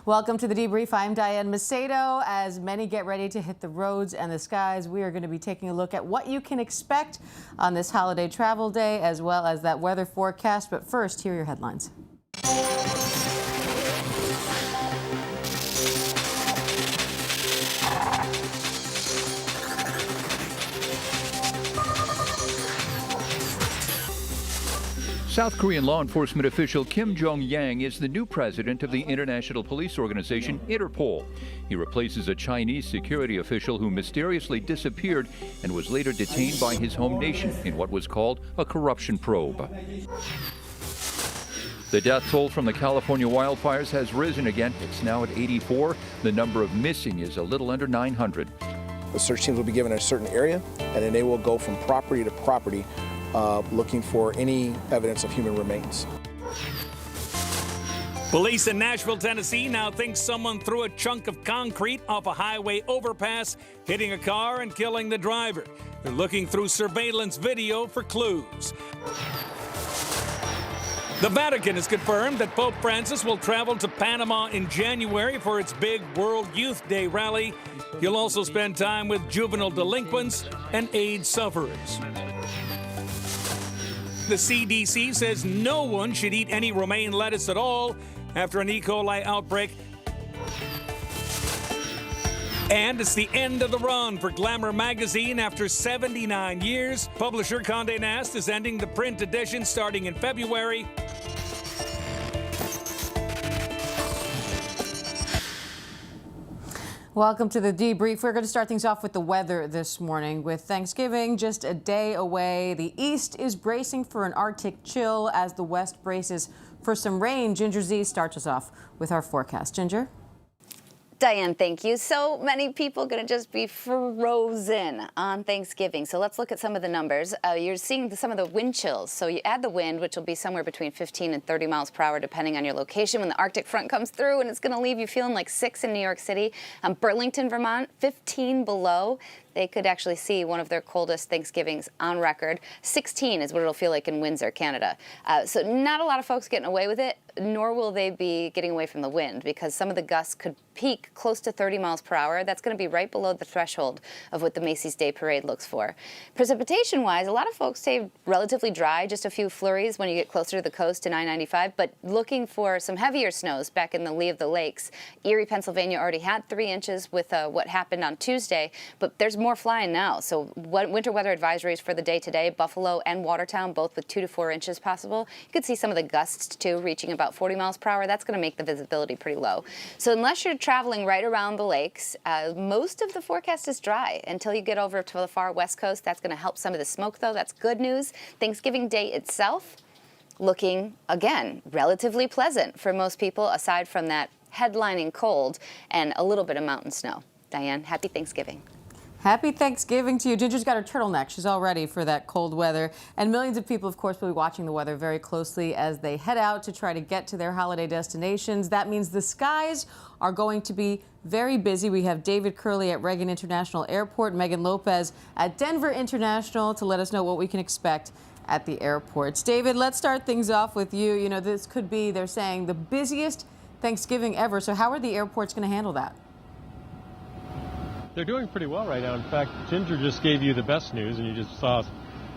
Welcome to the Debrief. I'm Diane Macedo. As many get ready to hit the roads and the skies, we are going to be taking a look at what you can expect on this holiday travel day, as well as that weather forecast. But first, here are your headlines. South Korean law enforcement official Kim Jong-yang is the new president of the international police organization Interpol. He replaces a Chinese security official who mysteriously disappeared and was later detained by his home nation in what was called a corruption probe. The death toll from the California wildfires has risen again. It's now at 84. The number of missing is a little under 900. The search teams will be given a certain area, and then they will go from property to property looking for any evidence of human remains. Police in Nashville, Tennessee now think someone threw a chunk of concrete off a highway overpass, hitting a car and killing the driver. They're looking through surveillance video for clues. The Vatican has confirmed that Pope Francis will travel to Panama in January for its big World Youth Day rally. He'll also spend time with juvenile delinquents and AIDS sufferers. The CDC says no one should eat any romaine lettuce at all after an E. coli outbreak. And it's the end of the run for Glamour magazine after 79 years. Publisher Condé Nast is ending the print edition starting in February. Welcome to the Debrief. We're going to start things off with the weather this morning. With Thanksgiving just a day away, the East is bracing for an Arctic chill as the West braces for some rain. Ginger Z starts us off with our forecast. Ginger? Diane, thank you. So many people going to just be frozen on Thanksgiving. So let's look at some of the numbers. You're seeing some of the wind chills. So you add the wind, which will be somewhere between 15 and 30 miles per hour, depending on your location. When the Arctic front comes through, and it's going to leave you feeling like 6 in New York City. Burlington, Vermont, 15 below. They could actually see one of their coldest Thanksgivings on record. 16 is what it'll feel like in Windsor, Canada. So not a lot of folks getting away with it, nor will they be getting away from the wind, because some of the gusts could peak close to 30 miles per hour. That's going to be right below the threshold of what the Macy's Day Parade looks for. Precipitation-wise, a lot of folks say relatively dry, just a few flurries when you get closer to the coast to 995, but looking for some heavier snows back in the lee of the lakes. Erie, Pennsylvania already had 3 inches with what happened on Tuesday, but there's more flying now. So winter weather advisories for the day today, Buffalo and Watertown, both with 2 to 4 inches possible. You could see some of the gusts, too, reaching about 40 miles per hour. That's going to make the visibility pretty low. So unless you're traveling right around the lakes, most of the forecast is dry until you get over to the far west coast. That's going to help some of the smoke, though. That's good news. Thanksgiving Day itself looking, again, relatively pleasant for most people, aside from that headlining cold and a little bit of mountain snow. Diane, happy Thanksgiving. Happy Thanksgiving to you. Ginger's got her turtleneck. She's all ready for that cold weather. And millions of people, of course, will be watching the weather very closely as they head out to try to get to their holiday destinations. That means the skies are going to be very busy. We have David Curley at Reagan International Airport, Megan Lopez at Denver International to let us know what we can expect at the airports. David, let's start things off with you. You know, this could be, they're saying, the busiest Thanksgiving ever. So how are the airports going to handle that? They're doing pretty well right now. In fact, Ginger just gave you the best news, and you just saw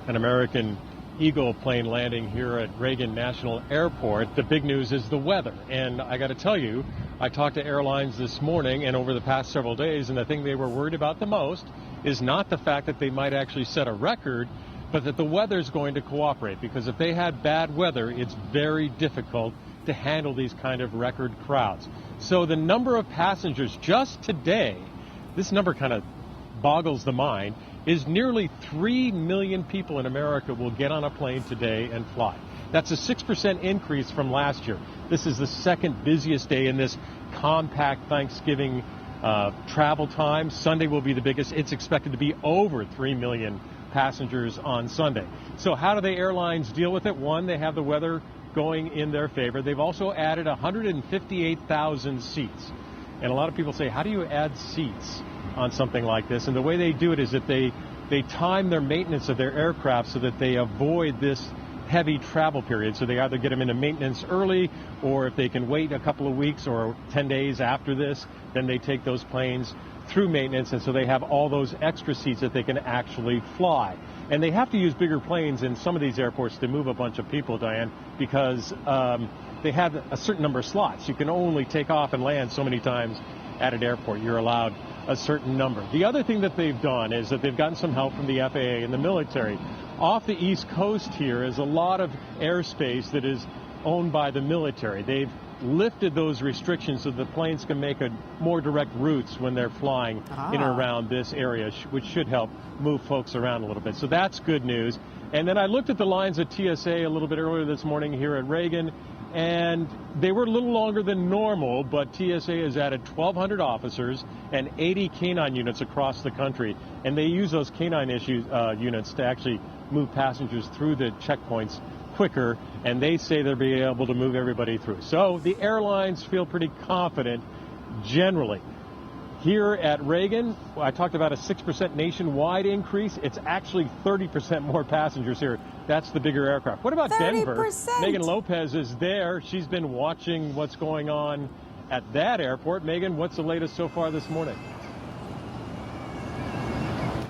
an American Eagle plane landing here at Reagan National Airport. The big news is the weather. And I got to tell you, I talked to airlines this morning and over the past several days, and the thing they were worried about the most is not the fact that they might actually set a record, but that the weather's going to cooperate. Because if they had bad weather, it's very difficult to handle these kind of record crowds. So the number of passengers just today, this number kind of boggles the mind, is nearly 3 million people in America will get on a plane today and fly. That's a 6% increase from last year. This is the second busiest day in this compact Thanksgiving travel time. Sunday will be the biggest. It's expected to be over 3 million passengers on Sunday. So how do the airlines deal with it? One, they have the weather going in their favor. They've also added 158,000 seats. And a lot of people say, how do you add seats on something like this? And the way they do it is that they time their maintenance of their aircraft so that they avoid this heavy travel period. So they either get them into maintenance early, or if they can wait a couple of weeks or 10 days after this, then they take those planes through maintenance, and so they have all those extra seats that they can actually fly. And they have to use bigger planes in some of these airports to move a bunch of people, Diane, because they have a certain number of slots. You can only take off and land so many times at an airport. You're allowed a certain number. The other thing that they've done is that they've gotten some help from the FAA and the military. Off the East Coast here is a lot of airspace that is owned by the military. They've lifted those restrictions so the planes can make more direct routes when they're flying in and around this area, which should help move folks around a little bit. So that's good news. And then I looked at the lines at TSA a little bit earlier this morning here at Reagan, and they were a little longer than normal, but TSA has added 1,200 officers and 80 canine units across the country. And they use those canine units to actually move passengers through the checkpoints quicker, and they say they'll be able to move everybody through. So the airlines feel pretty confident generally. Here at Reagan, I talked about a 6% nationwide increase. It's actually 30% more passengers here. That's the bigger aircraft. What about 30%? Denver? Megan Lopez is there. She's been watching what's going on at that airport. Megan, what's the latest so far this morning?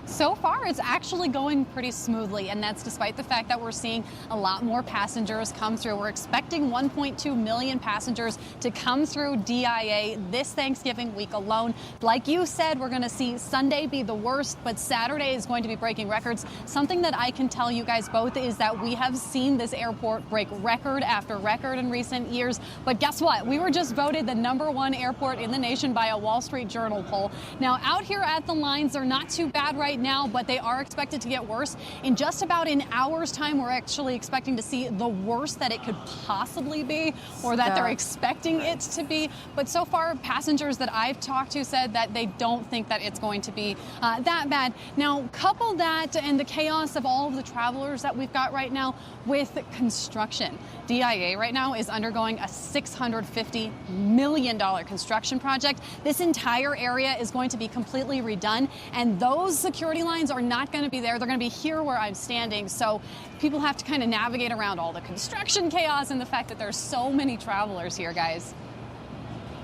So far, it's actually going pretty smoothly, and that's despite the fact that we're seeing a lot more passengers come through. We're expecting 1.2 million passengers to come through DIA this Thanksgiving week alone. Like you said, we're going to see Sunday be the worst, but Saturday is going to be breaking records. Something that I can tell you guys both is that we have seen this airport break record after record in recent years. But guess what? We were just voted the #1 airport in the nation by a Wall Street Journal poll. Now, out here at the lines, they're not too bad right now, but they are expected to get worse. In just about an hour's time, we're actually expecting to see the worst that it could possibly be, or that they're expecting it to be. But so far, passengers that I've talked to said that they don't think that it's going to be that bad. Now, couple that and the chaos of all of the travelers that we've got right now with construction. DIA right now is undergoing a $650 million construction project. This entire area is going to be completely redone, and those security lines are not going to be there. They're going to be here where I'm standing. So people have to kind of navigate around all the construction chaos and the fact that there's so many travelers here, guys.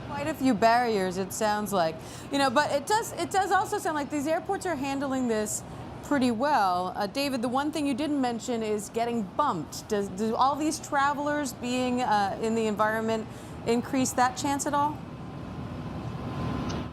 Quite a few barriers, it sounds like. You know, but it does also sound like these airports are handling this pretty well. David, the one thing you didn't mention is getting bumped. Do all these travelers being in the environment increase that chance at all?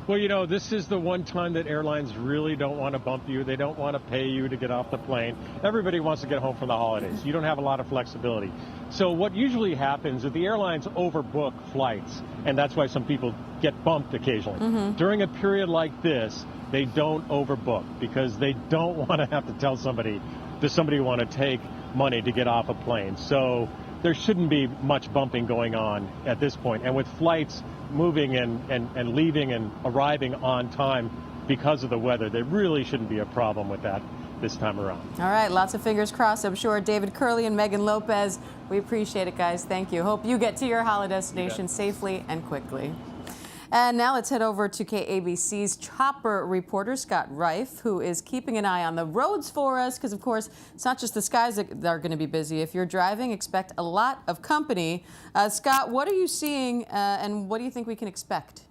Well, you know, this is the one time that airlines really don't want to bump you. They don't want to pay you to get off the plane. Everybody wants to get home for the holidays. You don't have a lot of flexibility. So what usually happens is the airlines overbook flights, and that's why some people get bumped occasionally. During a period like this, they don't overbook because they don't want to have to tell somebody, does somebody want to take money to get off a plane? So there shouldn't be much bumping going on at this point. And with flights moving and leaving and arriving on time because of the weather, there really shouldn't be a problem with that this time around. All right, lots of fingers crossed, I'm sure. David Curley and Megan Lopez, we appreciate it, guys. Thank you. Hope you get to your holiday destination safely and quickly. And now let's head over to KABC's chopper reporter, Scott Reif, who is keeping an eye on the roads for us, because, of course, it's not just the skies that are going to be busy. If you're driving, expect a lot of company. Scott, what are you seeing, and what do you think we can expect?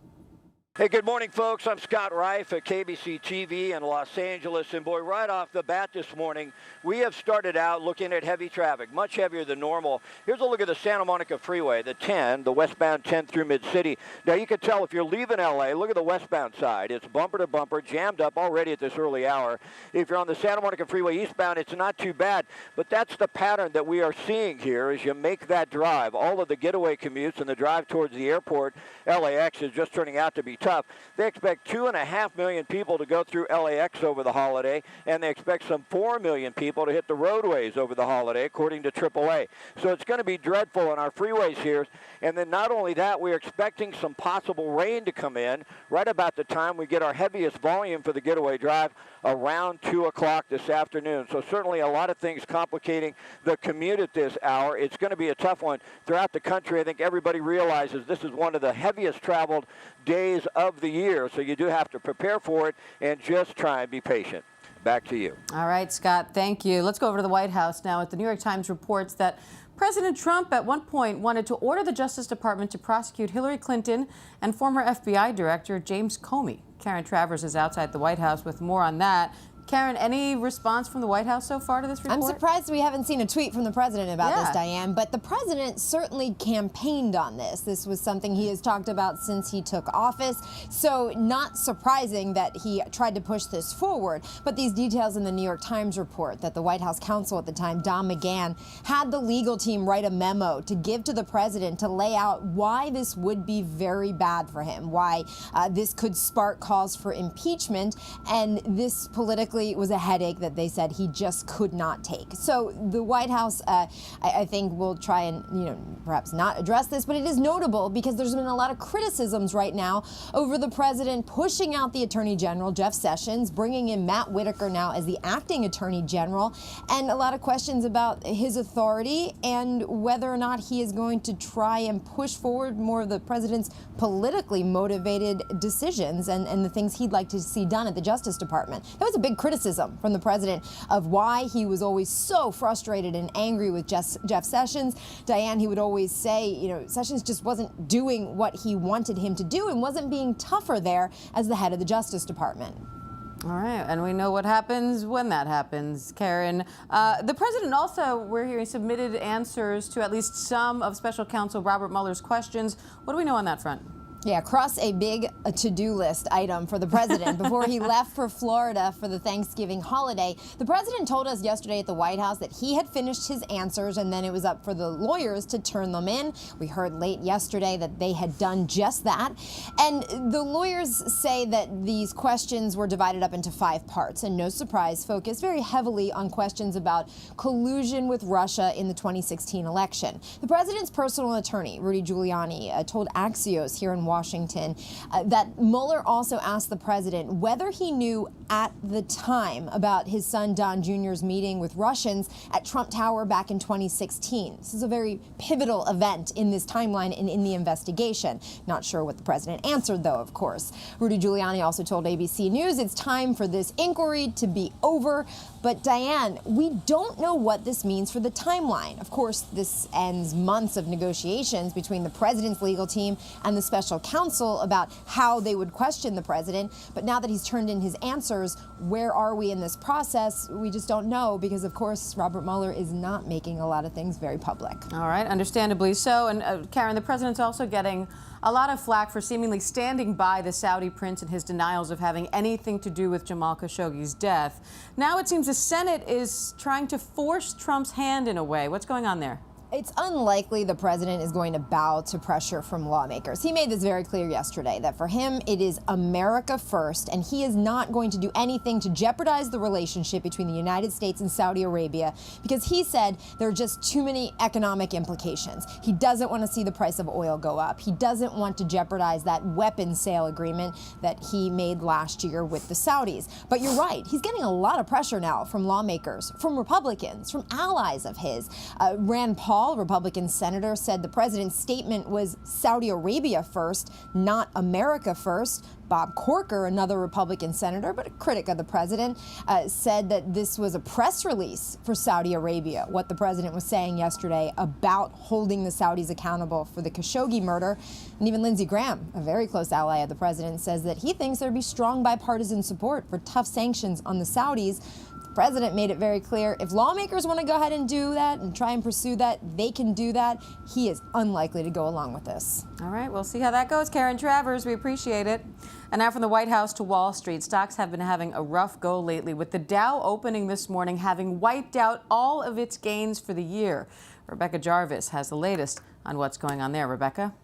Hey, good morning, folks. I'm Scott Reif at KBC TV in Los Angeles. And boy, right off the bat this morning, we have started out looking at heavy traffic, much heavier than normal. Here's a look at the Santa Monica Freeway, the 10, the westbound 10 through Mid-City. Now, you can tell if you're leaving LA, look at the westbound side. It's bumper to bumper, jammed up already at this early hour. If you're on the Santa Monica Freeway eastbound, it's not too bad. But that's the pattern that we are seeing here as you make that drive. All of the getaway commutes and the drive towards the airport, LAX, is just turning out to be tough. They expect 2.5 million people to go through LAX over the holiday, and they expect some 4 million people to hit the roadways over the holiday, according to AAA. So it's going to be dreadful on our freeways here. And then not only that, we're expecting some possible rain to come in right about the time we get our heaviest volume for the getaway drive around 2 o'clock this afternoon. So certainly a lot of things complicating the commute at this hour. It's going to be a tough one throughout the country. I think everybody realizes this is one of the heaviest traveled days of the year, so you do have to prepare for it and just try and be patient. Back to you. All right, Scott, thank you. Let's go over to the White House now. The New York Times reports that President Trump at one point wanted to order the Justice Department to prosecute Hillary Clinton and former FBI Director James Comey. Karen Travers is outside the White House with more on that. Karen, any response from the White House so far to this report? I'm surprised we haven't seen a tweet from the president about Yeah. this, Diane, but the president certainly campaigned on this. This was something he has talked about since he took office, so not surprising that he tried to push this forward. But these details in the New York Times report that the White House counsel at the time, Don McGahn, had the legal team write a memo to give to the president to lay out why this would be very bad for him, why this could spark calls for impeachment, and this politically was a headache that they said he just could not take. So the White House, I think, will try and, perhaps not address this, but it is notable because there's been a lot of criticisms right now over the president pushing out the Attorney General, Jeff Sessions, bringing in Matt Whitaker now as the acting Attorney General, and a lot of questions about his authority and whether or not he is going to try and push forward more of the president's politically motivated decisions and the things he'd like to see done at the Justice Department. That was a big criticism from the president of why he was always so frustrated and angry with Jeff Sessions. Diane, he would always say, Sessions just wasn't doing what he wanted him to do and wasn't being tougher there as the head of the Justice Department. All right, and we know what happens when that happens, Karen. The president also, we're hearing, submitted answers to at least some of Special Counsel Robert Mueller's questions. What do we know on that front? Yeah, cross a big to-do list item for the president before he left for Florida for the Thanksgiving holiday. The president told us yesterday at the White House that he had finished his answers and then it was up for the lawyers to turn them in. We heard late yesterday that they had done just that. And the lawyers say that these questions were divided up into 5 parts and, no surprise, focused very heavily on questions about collusion with Russia in the 2016 election. The president's personal attorney, Rudy Giuliani, told Axios here in Washington that Mueller also asked the president whether he knew at the time about his son Don Jr.'s meeting with Russians at Trump Tower back in 2016. This is a very pivotal event in this timeline and in the investigation. Not sure what the president answered, though, of course. Rudy Giuliani also told ABC News it's time for this inquiry to be over. But Diane, we don't know what this means for the timeline. Of course, this ends months of negotiations between the president's legal team and the special counsel about how they would question the president. But now that he's turned in his answers, where are we in this process? We just don't know because, of course, Robert Mueller is not making a lot of things very public. All right, understandably so. And Karen, the president's also getting a lot of flack for seemingly standing by the Saudi prince and his denials of having anything to do with Jamal Khashoggi's death. Now it seems the Senate is trying to force Trump's hand in a way. What's going on there? It's unlikely the president is going to bow to pressure from lawmakers. He made this very clear yesterday that for him it is America first, and he is not going to do anything to jeopardize the relationship between the United States and Saudi Arabia because he said there are just too many economic implications. He doesn't want to see the price of oil go up. He doesn't want to jeopardize that weapons sale agreement that he made last year with the Saudis. But you're right, he's getting a lot of pressure now from lawmakers, from Republicans, from allies of his. Rand Paul, Republican senator, said the president's statement was Saudi Arabia first, not America first. Bob Corker, another Republican senator, but a critic of the president, said that this was a press release for Saudi Arabia, what the president was saying yesterday about holding the Saudis accountable for the Khashoggi murder. And even Lindsey Graham, a very close ally of the president, says that he thinks there'd be strong bipartisan support for tough sanctions on the Saudis. The president made it very clear if lawmakers want to go ahead and do that and try and pursue that, they can do that. He is unlikely to go along with this. All right, we'll see how that goes. Karen Travers, we appreciate it. And now from the White House to Wall Street, stocks have been having a rough go lately, with the Dow opening this morning having wiped out all of its gains for the year. Rebecca Jarvis has the latest on what's going on there. Rebecca?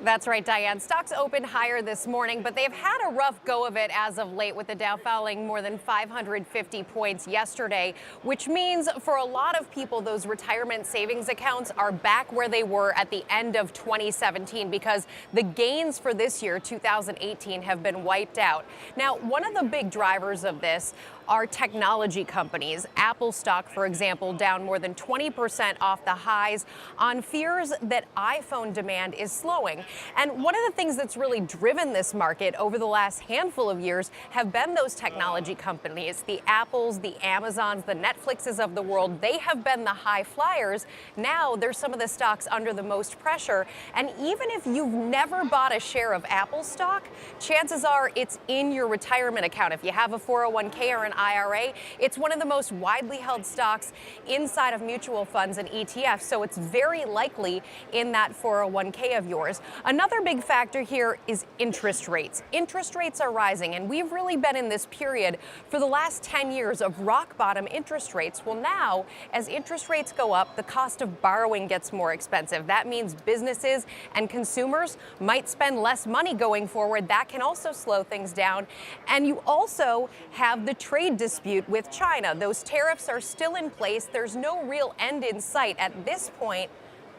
That's right, Diane. Stocks opened higher this morning, but they've had a rough go of it as of late, with the Dow falling more than 550 points yesterday, which means for a lot of people, those retirement savings accounts are back where they were at the end of 2017 because the gains for this year, 2018, have been wiped out. Now, one of the big drivers of this are technology companies. Apple stock, for example, down more than 20% off the highs on fears that iPhone demand is slowing. And one of the things that's really driven this market over the last handful of years have been those technology companies, the Apples, the Amazons, the Netflixes of the world. They have been the high flyers. Now there's some of the stocks under the most pressure. And even if you've never bought a share of Apple stock, chances are it's in your retirement account. If you have a 401k or an IRA, it's one of the most widely held stocks inside of mutual funds and ETFs. So it's very likely in that 401k of yours. Another big factor here is interest rates. Interest rates are rising, and we've really been in this period for the last 10 years of rock bottom interest rates. Well, now, as interest rates go up, the cost of borrowing gets more expensive. That means businesses and consumers might spend less money going forward. That can also slow things down. And you also have the trade dispute with China. Those tariffs are still in place. There's no real end in sight at this point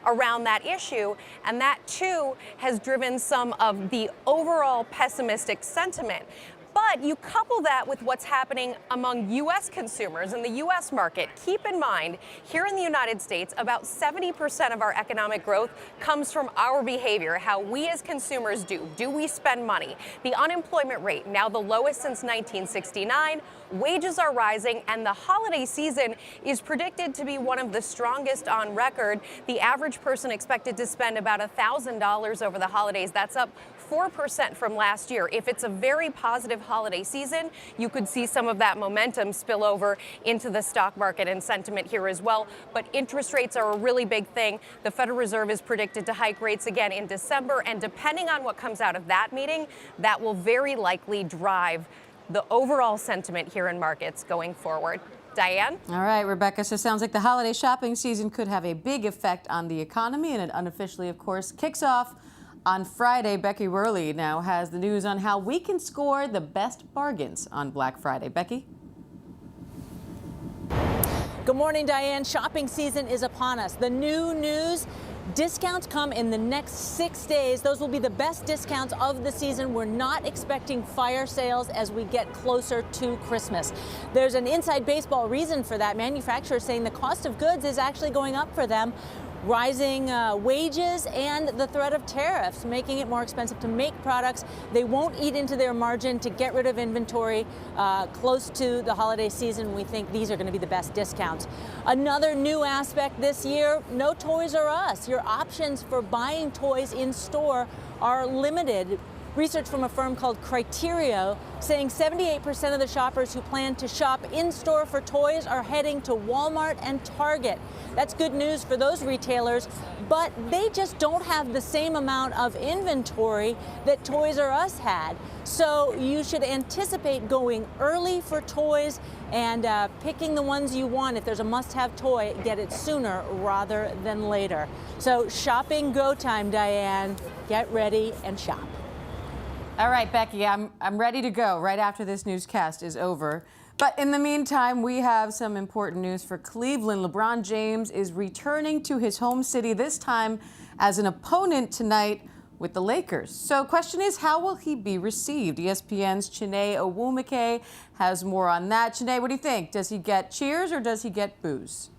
around that issue, and that too has driven some of the overall pessimistic sentiment. But you couple that with what's happening among U.S. consumers in the U.S. market. Keep in mind, here in the United States, about 70% of our economic growth comes from our behavior, how we as consumers do. Do we spend money? The unemployment rate, now the lowest since 1969. Wages are rising, and the holiday season is predicted to be one of the strongest on record. The average person expected to spend about $1,000 over the holidays. That's up 4% from last year. If it's a very positive holiday season, you could see some of that momentum spill over into the stock market and sentiment here as well. But interest rates are a really big thing. The Federal Reserve is predicted to hike rates again in December, and depending on what comes out of that meeting, that will very likely drive the overall sentiment here in markets going forward. Diane? All right, Rebecca. So it sounds like the holiday shopping season could have a big effect on the economy, and it unofficially, of course, kicks off on Friday. Becky Worley now has the news on how we can score the best bargains on Black Friday. Becky? Good morning, Diane. Shopping season is upon us. The new news: discounts come in the next 6 days. Those will be the best discounts of the season. We're not expecting fire sales as we get closer to Christmas. There's an inside baseball reason for that. Manufacturers saying the cost of goods is actually going up for them. Rising wages and the threat of tariffs, making it more expensive to make products. They won't eat into their margin to get rid of inventory close to the holiday season. We think these are going to be the best discounts. Another new aspect this year: no Toys R Us. Your options for buying toys in store are limited. Research from a firm called Criterio saying 78% of the shoppers who plan to shop in-store for toys are heading to Walmart and Target. That's good news for those retailers, but they just don't have the same amount of inventory that Toys R Us had. So you should anticipate going early for toys and picking the ones you want. If there's a must-have toy, get it sooner rather than later. So shopping go time, Diane. Get ready and shop. All right, Becky, I'm ready to go right after this newscast is over. But in the meantime, we have some important news for Cleveland. LeBron James is returning to his home city, this time as an opponent tonight with the Lakers. So question is, how will he be received? ESPN's Chiney Owumike has more on that. Chiney, what do you think? Does he get cheers or does he get boos?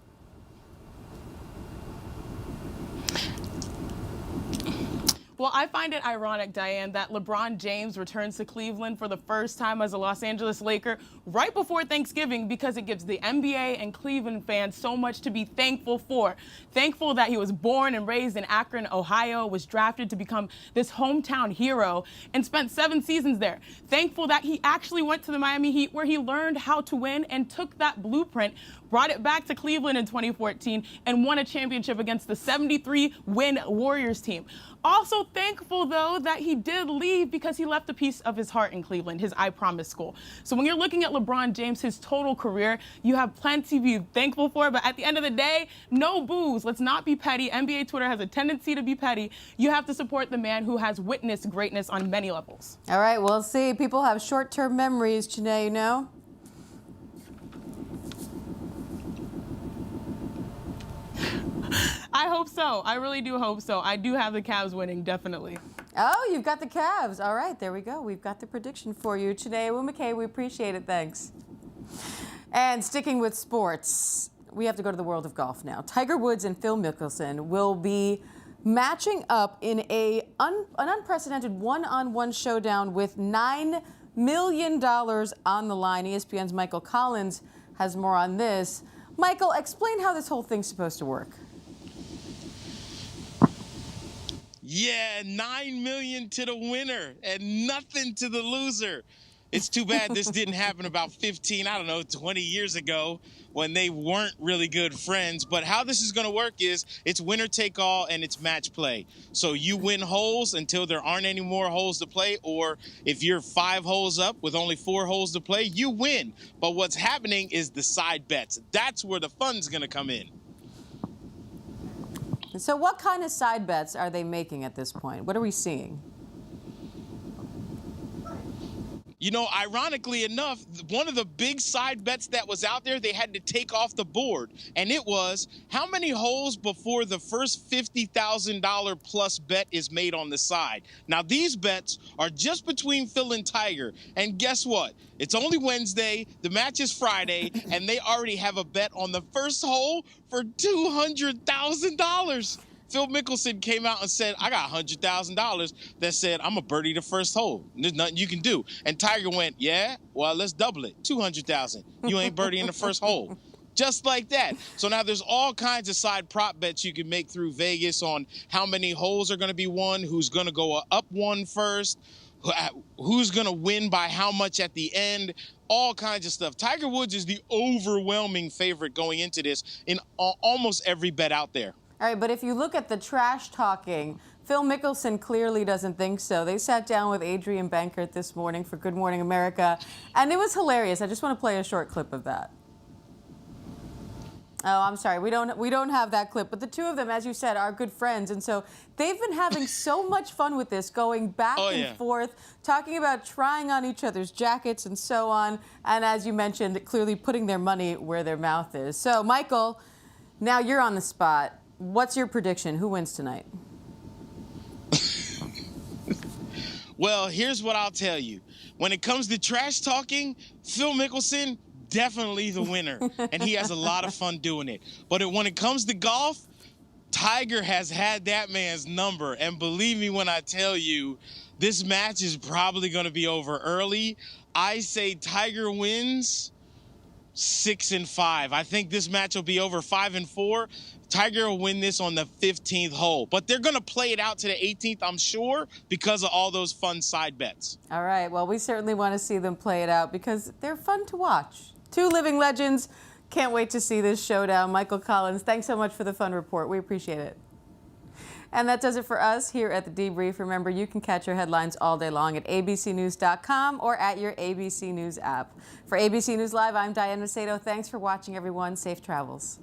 Well, I find it ironic, Diane, that LeBron James returns to Cleveland for the first time as a Los Angeles Laker right before Thanksgiving, because it gives the NBA and Cleveland fans so much to be thankful for. Thankful that he was born and raised in Akron, Ohio, was drafted to become this hometown hero, and spent 7 seasons there. Thankful that he actually went to the Miami Heat, where he learned how to win and took that blueprint, brought it back to Cleveland in 2014, and won a championship against the 73-win Warriors team. Also thankful, though, that he did leave because he left a piece of his heart in Cleveland, his I Promise school. So when you're looking at LeBron James, his total career, you have plenty to be thankful for, but at the end of the day, no boos. Let's not be petty. NBA Twitter has a tendency to be petty. You have to support the man who has witnessed greatness on many levels. All right, we'll see. People have short-term memories, Chiney, you know? I hope so. I really do hope so. I do have the Cavs winning, definitely. Oh, you've got the Cavs. All right, there we go. We've got the prediction for you. Chiney Owumike, we appreciate it. Thanks. And sticking with sports, we have to go to the world of golf now. Tiger Woods and Phil Mickelson will be matching up in an unprecedented one-on-one showdown with $9 million on the line. ESPN's Michael Collins has more on this. Michael, explain how this whole thing's supposed to work. Yeah, $9 million to the winner and nothing to the loser. It's too bad this didn't happen about 20 years ago when they weren't really good friends. But how this is going to work is it's winner take all and it's match play. So you win holes until there aren't any more holes to play, or if you're 5 holes up with only 4 holes to play, you win. But what's happening is the side bets. That's where the fun's going to come in. So what kind of side bets are they making at this point? What are we seeing? You know, ironically enough, one of the big side bets that was out there, they had to take off the board. And it was, how many holes before the first $50,000 plus bet is made on the side? Now, these bets are just between Phil and Tiger. And guess what? It's only Wednesday, the match is Friday, and they already have a bet on the first hole for $200,000. Phil Mickelson came out and said, I got $100,000 that said, I'm a birdie the first hole. There's nothing you can do. And Tiger went, yeah, well, let's double it. 200,000. You ain't birdieing the first hole. Just like that. So now there's all kinds of side prop bets you can make through Vegas on how many holes are going to be won, who's going to go up one first, who's going to win by how much at the end, all kinds of stuff. Tiger Woods is the overwhelming favorite going into this in almost every bet out there. All right, but if you look at the trash talking, Phil Mickelson clearly doesn't think so. They sat down with Adrian Bankert this morning for Good Morning America, and it was hilarious. I just want to play a short clip of that. Oh, I'm sorry. We don't have that clip. But the two of them, as you said, are good friends. And so they've been having so much fun with this, going back and forth, talking about trying on each other's jackets and so on. And as you mentioned, clearly putting their money where their mouth is. So, Michael, now you're on the spot. What's your prediction? Who wins tonight? Well, here's what I'll tell you. When it comes to trash talking, Phil Mickelson, definitely the winner. And he has a lot of fun doing it. But when it comes to golf, Tiger has had that man's number. And believe me when I tell you, this match is probably going to be over early. I say Tiger wins 6-5. I think this match will be over 5-4. Tiger will win this on the 15th hole. But they're going to play it out to the 18th, I'm sure, because of all those fun side bets. All right. Well, we certainly want to see them play it out because they're fun to watch. Two living legends. Can't wait to see this showdown. Michael Collins, thanks so much for the fun report. We appreciate it. And that does it for us here at the Debrief. Remember, you can catch our headlines all day long at abcnews.com or at your ABC News app. For ABC News Live, I'm Diane Macedo. Thanks for watching, everyone. Safe travels.